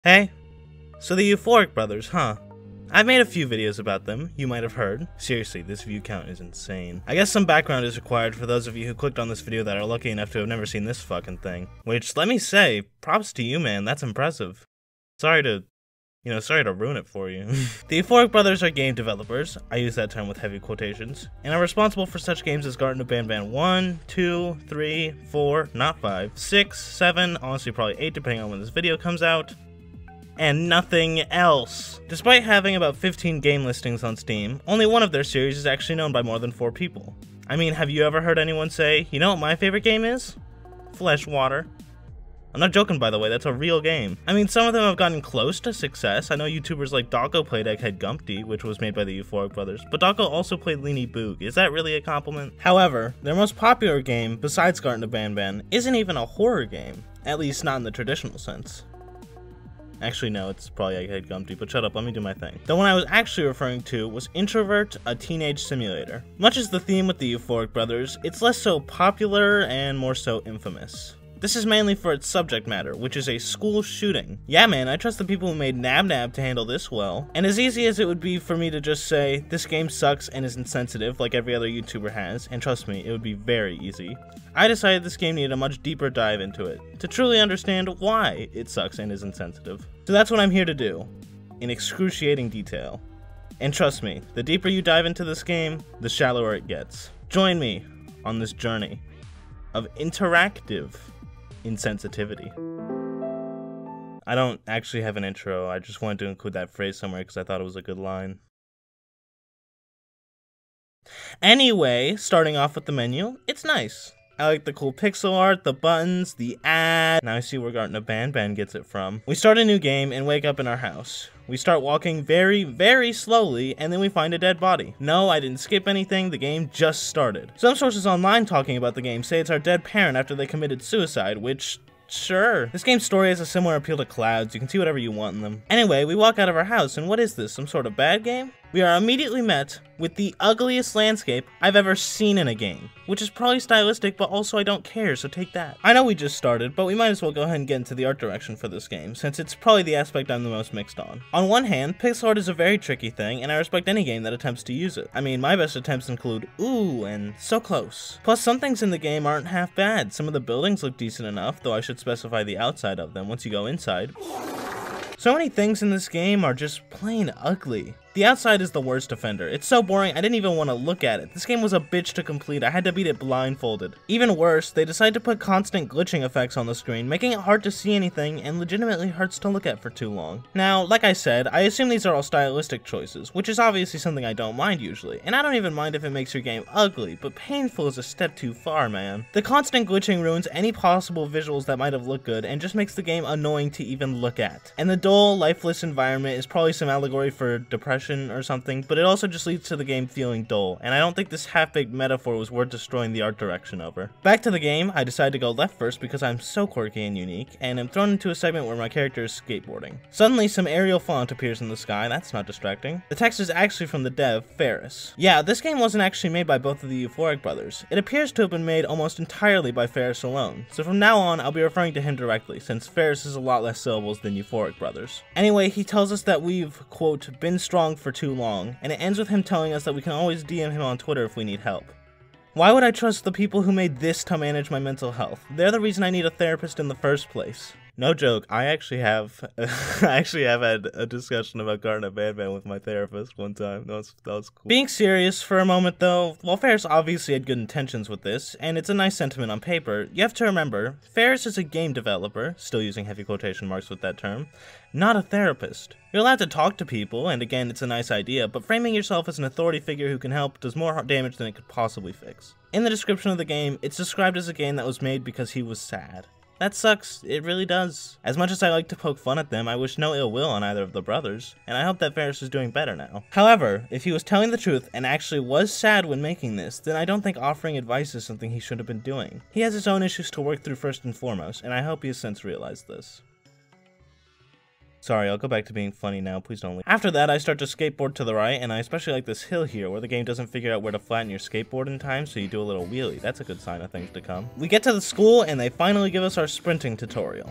Hey, so the Euphoric brothers, huh? I've made a few videos about them, you might have heard. Seriously, this view count is insane. I guess some background is required for those of you who clicked on this video that are lucky enough to have never seen this fucking thing. Which, let me say, props to you, man, that's impressive. Sorry to ruin it for you. The Euphoric brothers are game developers, I use that term with heavy quotations, and are responsible for such games as Kartna Ban 1, 2, 3, 4, not 5, 6, 7, honestly probably 8 depending on when this video comes out, and nothing else. Despite having about 15 game listings on Steam, only one of their series is actually known by more than 4 people. I mean, have you ever heard anyone say, you know what my favorite game is? Fleshwater. I'm not joking, by the way, that's a real game. I mean, some of them have gotten close to success. I know YouTubers like Dawko played Egghead Gumpty, which was made by the Euphoric brothers, but Dawko also played Leany Boog. Is that really a compliment? However, their most popular game, besides Kartna Ban, isn't even a horror game. At least not in the traditional sense. Actually, no, it's probably Egghead Gumpty, but shut up, let me do my thing. The one I was actually referring to was Introvert, a teenage simulator. Much as the theme with the Euphoric brothers, it's less so popular and more so infamous. This is mainly for its subject matter, which is a school shooting. Yeah man, I trust the people who made Nab Nab to handle this well. And as easy as it would be for me to just say, this game sucks and is insensitive like every other YouTuber has, and trust me, it would be very easy, I decided this game needed a much deeper dive into it, to truly understand why it sucks and is insensitive. So that's what I'm here to do, in excruciating detail. And trust me, the deeper you dive into this game, the shallower it gets. Join me on this journey of interactive insensitivity. I don't actually have an intro, I just wanted to include that phrase somewhere because I thought it was a good line. Anyway, starting off with the menu, it's nice. I like the cool pixel art, the buttons, the ad. Now I see where Kartna Ban gets it from. We start a new game and wake up in our house. We start walking very, very slowly, and then we find a dead body. No, I didn't skip anything, the game just started. Some sources online talking about the game say it's our dead parent after they committed suicide, which, sure. This game's story has a similar appeal to Clouds, you can see whatever you want in them. Anyway, we walk out of our house, and what is this, some sort of bad game? We are immediately met with the ugliest landscape I've ever seen in a game, which is probably stylistic, but also I don't care, so take that. I know we just started, but we might as well go ahead and get into the art direction for this game, since it's probably the aspect I'm the most mixed on. On one hand, pixel art is a very tricky thing, and I respect any game that attempts to use it. I mean, my best attempts include, ooh, and so close. Plus, some things in the game aren't half bad. Some of the buildings look decent enough, though I should specify the outside of them once you go inside. So many things in this game are just plain ugly. The outside is the worst offender. It's so boring, I didn't even want to look at it. This game was a bitch to complete, I had to beat it blindfolded. Even worse, they decide to put constant glitching effects on the screen, making it hard to see anything and legitimately hurts to look at for too long. Now, like I said, I assume these are all stylistic choices, which is obviously something I don't mind usually, and I don't even mind if it makes your game ugly, but painful is a step too far, man. The constant glitching ruins any possible visuals that might have looked good and just makes the game annoying to even look at. And the dull, lifeless environment is probably some allegory for depression or something, but it also just leads to the game feeling dull, and I don't think this half-baked metaphor was worth destroying the art direction over. Back to the game, I decided to go left first because I'm so quirky and unique, and am thrown into a segment where my character is skateboarding. Suddenly, some aerial font appears in the sky, that's not distracting. The text is actually from the dev, Ferris. Yeah, this game wasn't actually made by both of the Euphoric brothers. It appears to have been made almost entirely by Ferris alone, so from now on, I'll be referring to him directly, since Ferris is a lot less syllables than Euphoric brothers. Anyway, he tells us that we've, quote, been strong for too long, and it ends with him telling us that we can always DM him on Twitter if we need help. Why would I trust the people who made this to manage my mental health? They're the reason I need a therapist in the first place. No joke, I actually have had a discussion about Kartna Ban with my therapist one time. That was cool. Being serious for a moment though, while Ferris obviously had good intentions with this, and it's a nice sentiment on paper, you have to remember, Ferris is a game developer, still using heavy quotation marks with that term, not a therapist. You're allowed to talk to people, and again, it's a nice idea, but framing yourself as an authority figure who can help does more damage than it could possibly fix. In the description of the game, it's described as a game that was made because he was sad. That sucks, it really does. As much as I like to poke fun at them, I wish no ill will on either of the brothers, and I hope that Ferris is doing better now. However, if he was telling the truth and actually was sad when making this, then I don't think offering advice is something he should have been doing. He has his own issues to work through first and foremost, and I hope he has since realized this. Sorry, I'll go back to being funny now, please don't leave. After that, I start to skateboard to the right, and I especially like this hill here, where the game doesn't figure out where to flatten your skateboard in time, so you do a little wheelie. That's a good sign of things to come. We get to the school, and they finally give us our sprinting tutorial.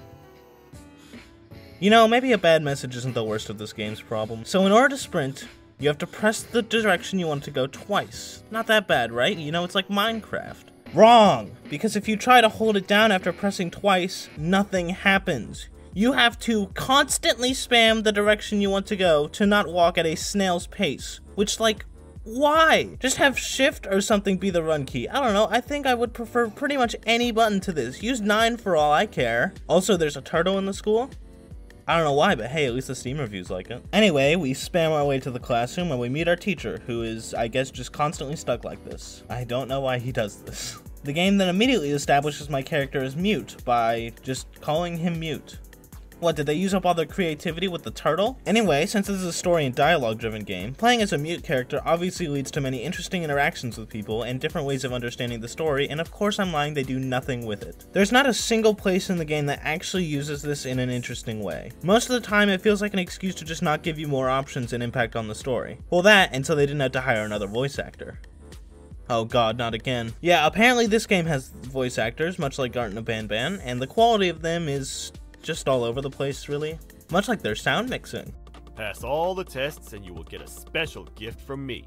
You know, maybe a bad message isn't the worst of this game's problem. So in order to sprint, you have to press the direction you want to go twice. Not that bad, right? You know, it's like Minecraft. Wrong! Because if you try to hold it down after pressing twice, nothing happens. You have to constantly spam the direction you want to go to not walk at a snail's pace. Which, like, why? Just have shift or something be the run key. I don't know, I think I would prefer pretty much any button to this. Use 9 for all I care. Also, there's a turtle in the school. I don't know why, but hey, at least the Steam reviews like it. Anyway, we spam our way to the classroom and we meet our teacher, who is, I guess, just constantly stuck like this. I don't know why he does this. The game then immediately establishes my character as mute by just calling him mute. What, did they use up all their creativity with the turtle? Anyway, since this is a story and dialogue driven game, playing as a mute character obviously leads to many interesting interactions with people and different ways of understanding the story, and of course I'm lying, they do nothing with it. There's not a single place in the game that actually uses this in an interesting way. Most of the time it feels like an excuse to just not give you more options and impact on the story. Well, that until they didn't have to hire another voice actor. Oh god, not again. Yeah, apparently this game has voice actors, much like Kartna Ban, and the quality of them is just all over the place, really. Much like their sound mixing. Pass all the tests and you will get a special gift from me.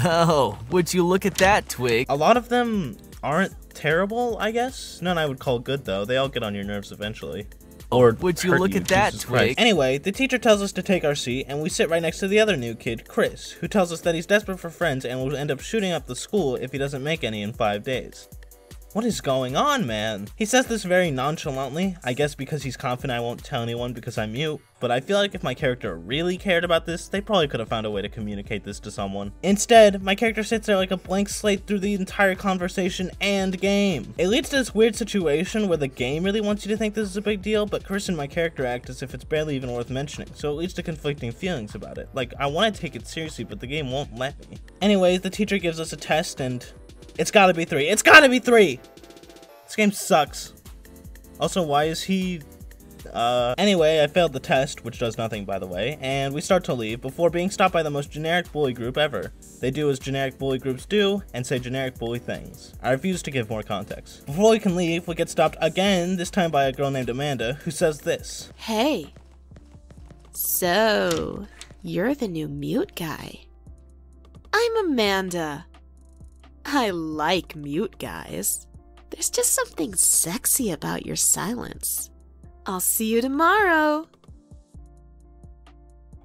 Oh, would you look at that, Twig? A lot of them aren't terrible, I guess. None I would call good, though. They all get on your nerves eventually. Or would you look at that, Twig? Anyway, the teacher tells us to take our seat, and we sit right next to the other new kid, Chris, who tells us that he's desperate for friends and will end up shooting up the school if he doesn't make any in 5 days. What is going on, man? He says this very nonchalantly, I guess because he's confident I won't tell anyone because I'm mute, but I feel like if my character really cared about this, they probably could have found a way to communicate this to someone. Instead, my character sits there like a blank slate through the entire conversation and game. It leads to this weird situation where the game really wants you to think this is a big deal, but Chris and my character act as if it's barely even worth mentioning, so it leads to conflicting feelings about it. Like, I want to take it seriously, but the game won't let me. Anyways, the teacher gives us a test and it's gotta be 3. It's gotta be 3! This game sucks. Also, why is he... Anyway, I failed the test, which does nothing, by the way, and we start to leave before being stopped by the most generic bully group ever. They do as generic bully groups do, and say generic bully things. I refuse to give more context. Before we can leave, we get stopped again, this time by a girl named Amanda, who says this. Hey. So, you're the new mute guy. I'm Amanda. I like mute guys. There's just something sexy about your silence. I'll see you tomorrow.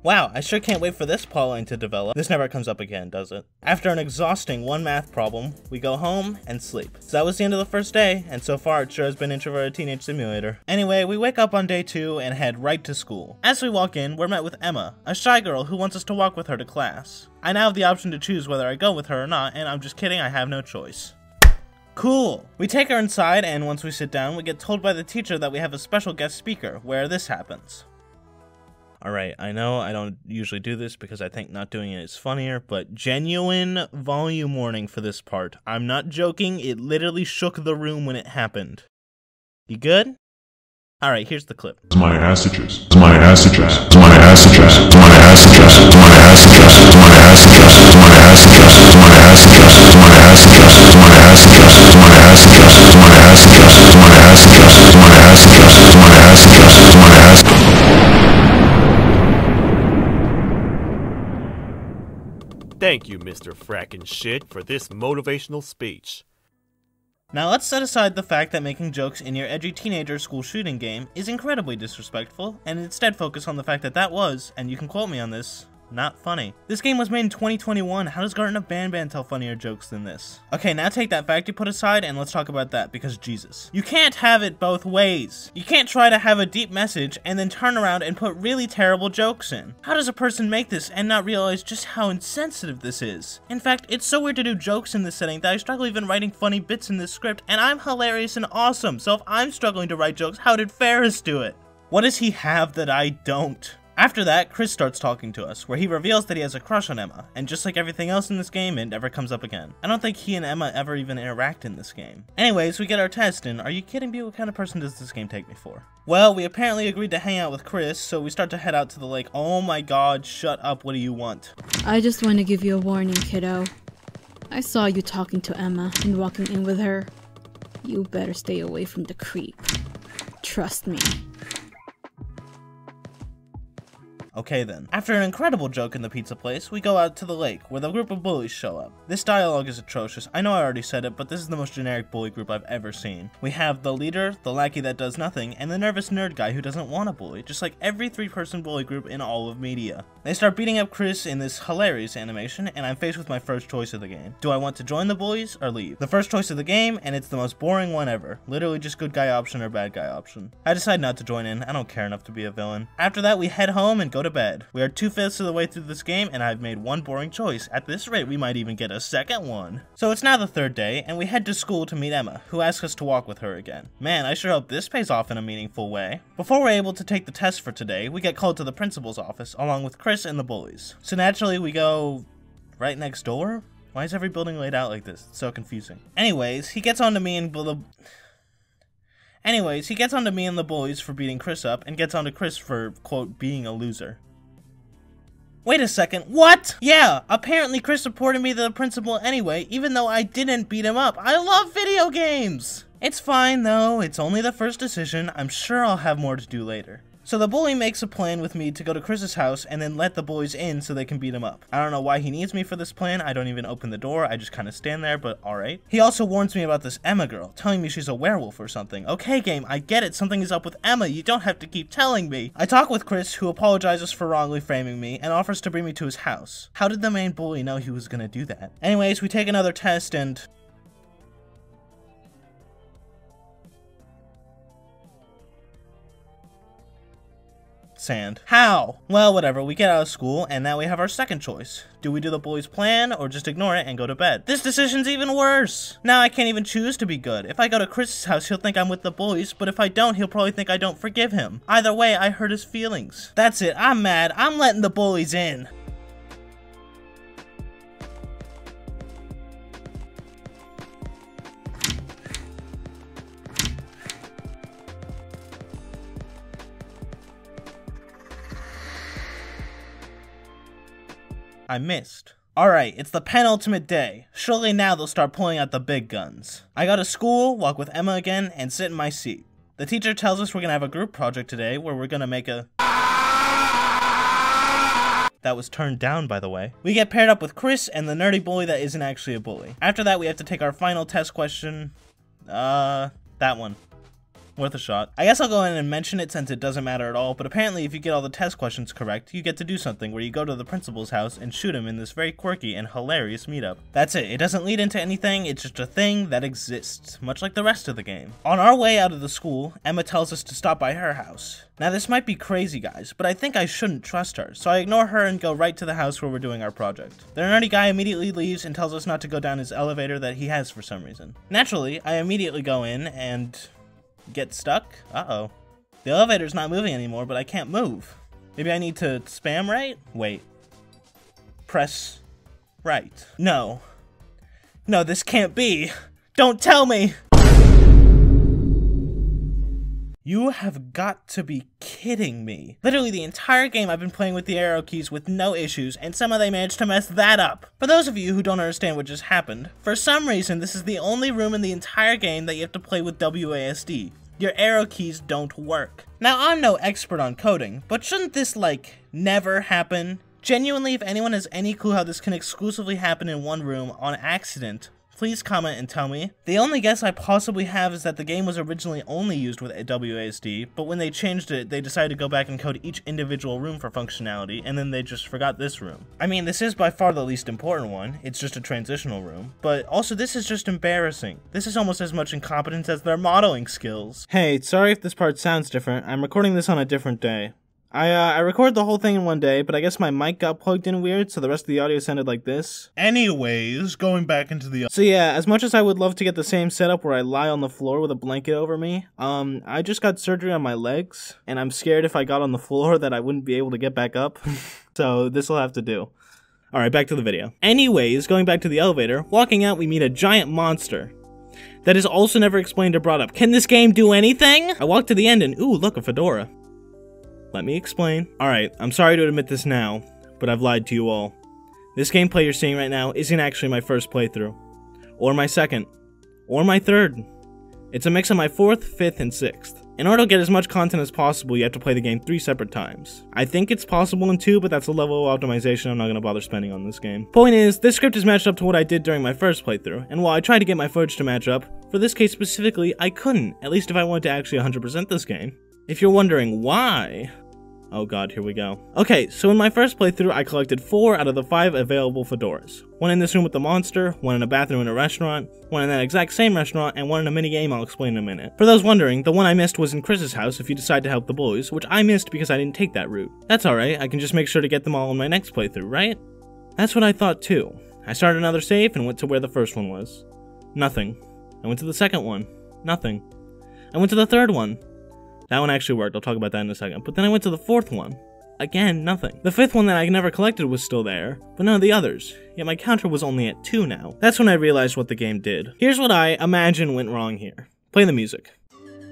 Wow, I sure can't wait for this plotline to develop. This never comes up again, does it? After an exhausting 1 math problem, we go home and sleep. So that was the end of the first day, and so far it sure has been Introverted Teenage Simulator. Anyway, we wake up on day 2 and head right to school. As we walk in, we're met with Emma, a shy girl who wants us to walk with her to class. I now have the option to choose whether I go with her or not, and I'm just kidding, I have no choice. Cool! We take her inside, and once we sit down, we get told by the teacher that we have a special guest speaker, where this happens. Alright, I know I don't usually do this because I think not doing it is funnier, but genuine volume warning for this part. I'm not joking, it literally shook the room when it happened. You good? Alright, here's the clip. My passages. My passages. My passages. My passages. My passages. My passages. My passages. My passages. My passages. My passages. My passages. My passages. My passages. My passages. My passages. My passages. Thank you, Mr. Frackin' Shit, for this motivational speech. Now let's set aside the fact that making jokes in your edgy teenager school shooting game is incredibly disrespectful, and instead focus on the fact that that was, and you can quote me on this, not funny. This game was made in 2021, how does Kartna Ban tell funnier jokes than this? Okay, now take that fact you put aside and let's talk about that, because Jesus. You can't have it both ways. You can't try to have a deep message and then turn around and put really terrible jokes in. How does a person make this and not realize just how insensitive this is? In fact, it's so weird to do jokes in this setting that I struggle even writing funny bits in this script, and I'm hilarious and awesome, so if I'm struggling to write jokes, how did Ferris do it? What does he have that I don't? After that, Chris starts talking to us, where he reveals that he has a crush on Emma, and just like everything else in this game, it never comes up again. I don't think he and Emma ever even interact in this game. Anyways, we get our test, and are you kidding me? What kind of person does this game take me for? Well, we apparently agreed to hang out with Chris, so we start to head out to the lake. Oh my god, shut up, what do you want? I just want to give you a warning, kiddo. I saw you talking to Emma and walking in with her. You better stay away from the creep. Trust me. Okay then. After an incredible joke in the pizza place, we go out to the lake, where the group of bullies show up. This dialogue is atrocious. I know I already said it, but this is the most generic bully group I've ever seen. We have the leader, the lackey that does nothing, and the nervous nerd guy who doesn't want to bully, just like every 3-person bully group in all of media. They start beating up Chris in this hilarious animation, and I'm faced with my first choice of the game. Do I want to join the bullies or leave? The first choice of the game, and it's the most boring one ever. Literally just good guy option or bad guy option. I decide not to join in. I don't care enough to be a villain. After that, we head home and go to bed. We are 2/5 of the way through this game, and I've made one boring choice. At this rate, we might even get a second one. So it's now the third day, and we head to school to meet Emma, who asks us to walk with her again. Man, I sure hope this pays off in a meaningful way. Before we're able to take the test for today, we get called to the principal's office, along with Chris and the bullies. So naturally, we go right next door? Why is every building laid out like this? It's so confusing. Anyways, he gets on to me and the bullies for beating Chris up, and gets on to Chris for, quote, being a loser. Wait a second, what? Yeah, apparently Chris reported me to the principal anyway, even though I didn't beat him up. I love video games! It's fine though, it's only the first decision. I'm sure I'll have more to do later. So the bully makes a plan with me to go to Chris's house and then let the boys in so they can beat him up. I don't know why he needs me for this plan. I don't even open the door. I just kind of stand there, but alright. He also warns me about this Emma girl, telling me she's a werewolf or something. Okay, game, I get it. Something is up with Emma. You don't have to keep telling me. I talk with Chris, who apologizes for wrongly framing me and offers to bring me to his house. How did the main bully know he was gonna do that? Anyways, we take another test and... sand. How? Well, whatever, we get out of school, and now we have our second choice. Do we do the bully's plan, or just ignore it and go to bed? This decision's even worse! Now I can't even choose to be good. If I go to Chris's house, he'll think I'm with the bullies, but if I don't, he'll probably think I don't forgive him. Either way, I hurt his feelings. That's it, I'm mad. I'm letting the bullies in. I missed. Alright, it's the penultimate day. Surely now they'll start pulling out the big guns. I go to school, walk with Emma again, and sit in my seat. The teacher tells us we're gonna have a group project today where we're gonna make a... That was turned down, by the way. We get paired up with Chris and the nerdy bully that isn't actually a bully. After that, we have to take our final test question. That one. Worth a shot. I guess I'll go in and mention it since it doesn't matter at all, but apparently if you get all the test questions correct, you get to do something where you go to the principal's house and shoot him in this very quirky and hilarious meetup. That's it. It doesn't lead into anything, it's just a thing that exists, much like the rest of the game. On our way out of the school, Emma tells us to stop by her house. Now this might be crazy, guys, but I think I shouldn't trust her, so I ignore her and go right to the house where we're doing our project. The nerdy guy immediately leaves and tells us not to go down his elevator that he has for some reason. Naturally, I immediately go in and... get stuck? Uh-oh. The elevator's not moving anymore, but I can't move. Maybe I need to spam right? Wait. Press right. No. No, this can't be. Don't tell me! You have got to be kidding me. Literally the entire game I've been playing with the arrow keys with no issues, and somehow they managed to mess that up. For those of you who don't understand what just happened, for some reason this is the only room in the entire game that you have to play with WASD. Your arrow keys don't work. Now I'm no expert on coding, but shouldn't this like never happen? Genuinely, if anyone has any clue how this can exclusively happen in one room on accident, please comment and tell me. The only guess I possibly have is that the game was originally only used with WASD, but when they changed it, they decided to go back and code each individual room for functionality, and then they just forgot this room. I mean, this is by far the least important one. It's just a transitional room, but also this is just embarrassing. This is almost as much incompetence as their modeling skills. Hey, sorry if this part sounds different. I'm recording this on a different day. I recorded the whole thing in one day, but I guess my mic got plugged in weird, so the rest of the audio sounded like this. Anyways, going back into the... So yeah, as much as I would love to get the same setup where I lie on the floor with a blanket over me, I just got surgery on my legs, and I'm scared if I got on the floor that I wouldn't be able to get back up. So this'll have to do. Alright, back to the video. Anyways, going back to the elevator, walking out we meet a giant monster. That is also never explained or brought up. Can this game do anything? I walk to the end and ooh, look, a fedora. Let me explain. Alright, I'm sorry to admit this now, but I've lied to you all. This gameplay you're seeing right now isn't actually my first playthrough. Or my second. Or my third. It's a mix of my 4th, 5th, and 6th. In order to get as much content as possible, you have to play the game 3 separate times. I think it's possible in 2, but that's a level of optimization I'm not going to bother spending on this game. Point is, this script is matched up to what I did during my first playthrough, and while I tried to get my footage to match up, for this case specifically, I couldn't, at least if I wanted to actually 100% this game. If you're wondering why... Oh god, here we go. Okay, so in my first playthrough, I collected 4 out of the 5 available fedoras. One in this room with the monster, one in a bathroom in a restaurant, one in that exact same restaurant, and one in a minigame I'll explain in a minute. For those wondering, the one I missed was in Chris's house if you decide to help the boys, which I missed because I didn't take that route. That's alright, I can just make sure to get them all in my next playthrough, right? That's what I thought too. I started another save and went to where the first one was. Nothing. I went to the second one. Nothing. I went to the third one. That one actually worked, I'll talk about that in a second. But then I went to the fourth one. Again, nothing. The fifth one that I never collected was still there, but none of the others. Yet my counter was only at 2 now. That's when I realized what the game did. Here's what I imagine went wrong here. Play the music.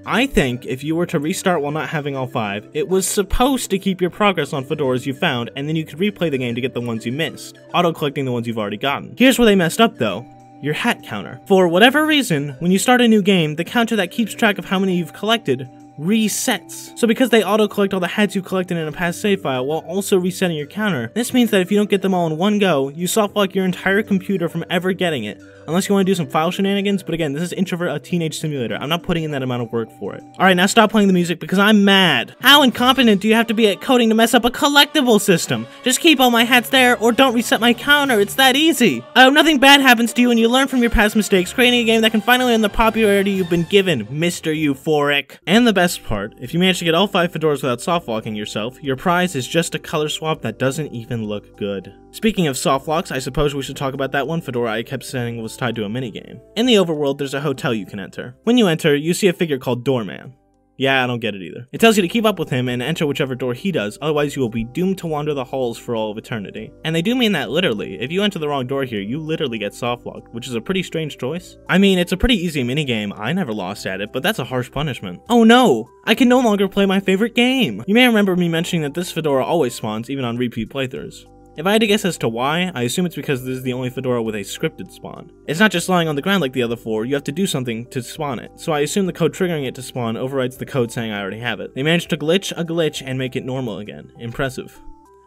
I think if you were to restart while not having all 5, it was supposed to keep your progress on fedoras you found, and then you could replay the game to get the ones you missed, auto-collecting the ones you've already gotten. Here's where they messed up though. Your hat counter. For whatever reason, when you start a new game, the counter that keeps track of how many you've collected resets. So because they auto-collect all the hats you collected in a past save file while also resetting your counter, this means that if you don't get them all in one go, you softlock your entire computer from ever getting it. Unless you want to do some file shenanigans, but again, this is Introvert, a teenage simulator. I'm not putting in that amount of work for it. Alright, now stop playing the music because I'm mad. How incompetent do you have to be at coding to mess up a collectible system? Just keep all my hats there or don't reset my counter, it's that easy. I hope nothing bad happens to you and you learn from your past mistakes, creating a game that can finally earn the popularity you've been given, Mr. Euphoric. And the best part, if you manage to get all 5 fedoras without softlocking yourself, your prize is just a color swap that doesn't even look good. Speaking of softlocks, I suppose we should talk about that one fedora I kept saying was tied to a minigame. In the overworld, there's a hotel you can enter. When you enter, you see a figure called Doorman. Yeah, I don't get it either. It tells you to keep up with him and enter whichever door he does, otherwise you will be doomed to wander the halls for all of eternity. And they do mean that literally. If you enter the wrong door here, you literally get softlocked, which is a pretty strange choice. I mean, it's a pretty easy minigame, I never lost at it, but that's a harsh punishment. Oh no! I can no longer play my favorite game! You may remember me mentioning that this fedora always spawns, even on repeat playthroughs. If I had to guess as to why, I assume it's because this is the only fedora with a scripted spawn. It's not just lying on the ground like the other 4, you have to do something to spawn it. So I assume the code triggering it to spawn overrides the code saying I already have it. They managed to glitch a glitch and make it normal again. Impressive.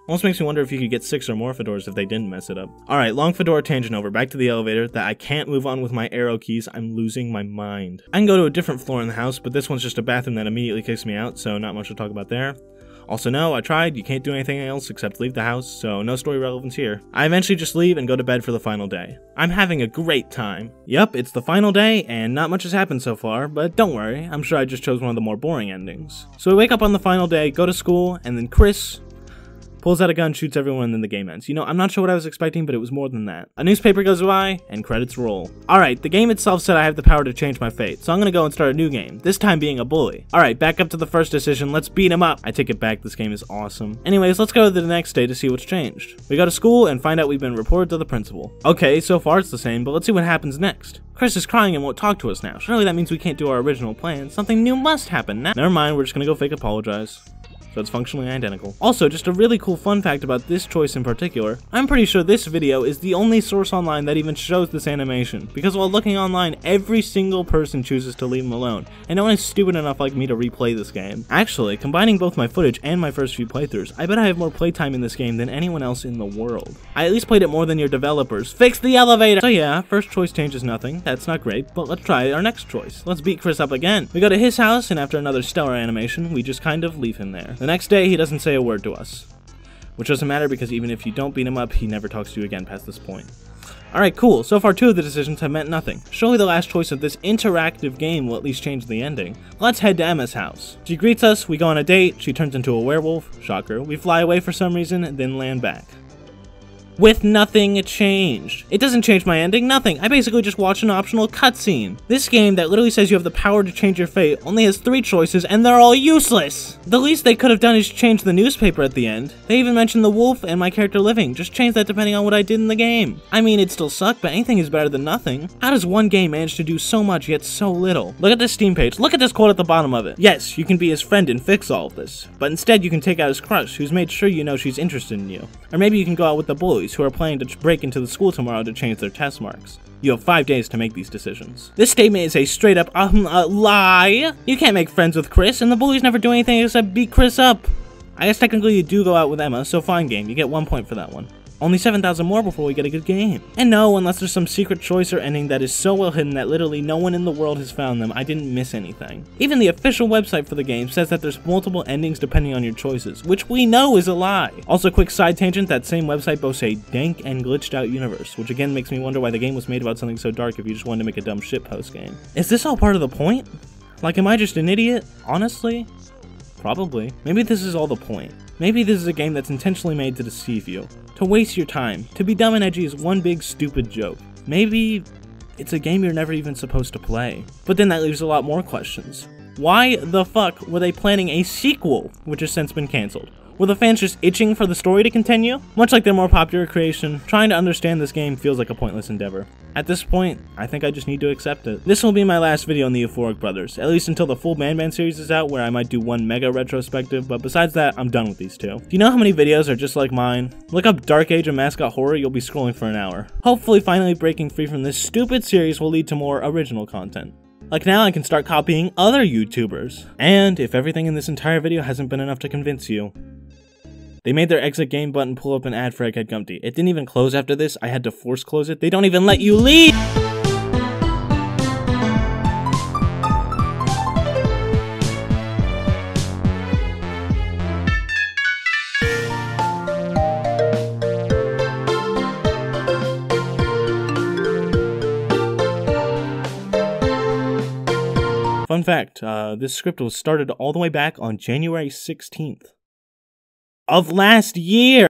Almost makes me wonder if you could get 6 or more fedoras if they didn't mess it up. Alright, long fedora tangent over, back to the elevator, that I can't move on with my arrow keys, I'm losing my mind. I can go to a different floor in the house, but this one's just a bathroom that immediately kicks me out, so not much to talk about there. Also no, I tried, you can't do anything else except leave the house, so no story relevance here. I eventually just leave and go to bed for the final day. I'm having a great time. Yup, it's the final day, and not much has happened so far, but don't worry, I'm sure I just chose one of the more boring endings. So we wake up on the final day, go to school, and then Chris pulls out a gun, shoots everyone, and then the game ends. You know, I'm not sure what I was expecting, but it was more than that. A newspaper goes by, and credits roll. Alright, the game itself said I have the power to change my fate, so I'm gonna go and start a new game, this time being a bully. Alright, back up to the first decision, let's beat him up. I take it back, this game is awesome. Anyways, let's go to the next day to see what's changed. We go to school and find out we've been reported to the principal. Okay, so far it's the same, but let's see what happens next. Chris is crying and won't talk to us now. Surely that means we can't do our original plan. Something new must happen now. Never mind, we're just gonna go fake apologize. So it's functionally identical. Also, just a really cool fun fact about this choice in particular, I'm pretty sure this video is the only source online that even shows this animation, because while looking online, every single person chooses to leave him alone, and no one is stupid enough like me to replay this game. Actually, combining both my footage and my first few playthroughs, I bet I have more playtime in this game than anyone else in the world. I at least played it more than your developers. Fix the elevator! So yeah, first choice changes nothing, that's not great, but let's try our next choice. Let's beat Chris up again. We go to his house, and after another stellar animation, we just kind of leave him there. The next day, he doesn't say a word to us. Which doesn't matter because even if you don't beat him up, he never talks to you again past this point. Alright, cool. So far 2 of the decisions have meant nothing. Surely the last choice of this interactive game will at least change the ending. Let's head to Emma's house. She greets us, we go on a date, she turns into a werewolf, shocker. We fly away for some reason, then land back. With nothing changed. It doesn't change my ending, nothing. I basically just watched an optional cutscene. This game that literally says you have the power to change your fate only has 3 choices and they're all useless. The least they could have done is change the newspaper at the end. They even mentioned the wolf and my character living. Just change that depending on what I did in the game. I mean, it'd still suck, but anything is better than nothing. How does one game manage to do so much yet so little? Look at this Steam page. Look at this quote at the bottom of it. Yes, you can be his friend and fix all of this, but instead you can take out his crush, who's made sure you know she's interested in you. Or maybe you can go out with the boys, bullies who are planning to break into the school tomorrow to change their test marks. You have 5 days to make these decisions. This statement is a straight up lie. You can't make friends with Chris, and the bullies never do anything except beat Chris up. I guess technically you do go out with Emma, so fine game, you get 1 point for that one. Only 7,000 more before we get a good game. And no, unless there's some secret choice or ending that is so well hidden that literally no one in the world has found them, I didn't miss anything. Even the official website for the game says that there's multiple endings depending on your choices, which we know is a lie. Also, quick side tangent, that same website boasts a dank and glitched out universe, which again makes me wonder why the game was made about something so dark if you just wanted to make a dumb shitpost game. Is this all part of the point? Like, am I just an idiot? Honestly? Probably. Maybe this is all the point. Maybe this is a game that's intentionally made to deceive you, to waste your time, to be dumb and edgy is one big stupid joke. Maybe it's a game you're never even supposed to play. But then that leaves a lot more questions. Why the fuck were they planning a sequel, which has since been cancelled? Were the fans just itching for the story to continue? Much like their more popular creation, trying to understand this game feels like a pointless endeavor. At this point, I think I just need to accept it. This will be my last video on the Euphoric brothers, at least until the full Ban series is out, where I might do one mega retrospective, but besides that, I'm done with these two. Do you know how many videos are just like mine? Look up Dark Age of Mascot Horror, you'll be scrolling for an hour. Hopefully finally breaking free from this stupid series will lead to more original content. Like now I can start copying other YouTubers. And if everything in this entire video hasn't been enough to convince you, they made their exit game button pull up an ad for Egghead Gumpty. It didn't even close after this, I had to force close it. They don't even let you leave! Fun fact, this script was started all the way back on January 16th of last year.